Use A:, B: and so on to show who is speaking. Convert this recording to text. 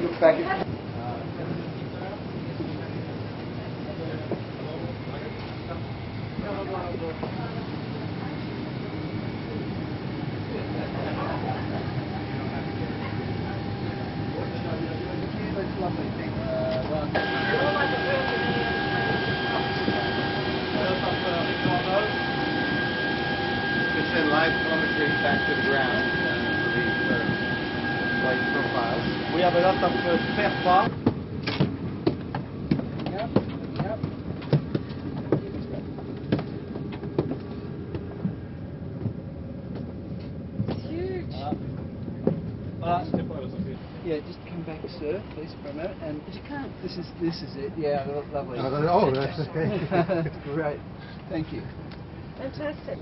A: look back at...
B: Send live telemetry back to the ground for these flight profiles. We have a lot of spare parts.
A: Yep.
C: It's huge.
A: Yeah, just come back, sir, please, for a minute. And but you can't. This is it. Yeah, lovely.
D: Oh, that's okay.
A: Great. Thank you.
C: Fantastic.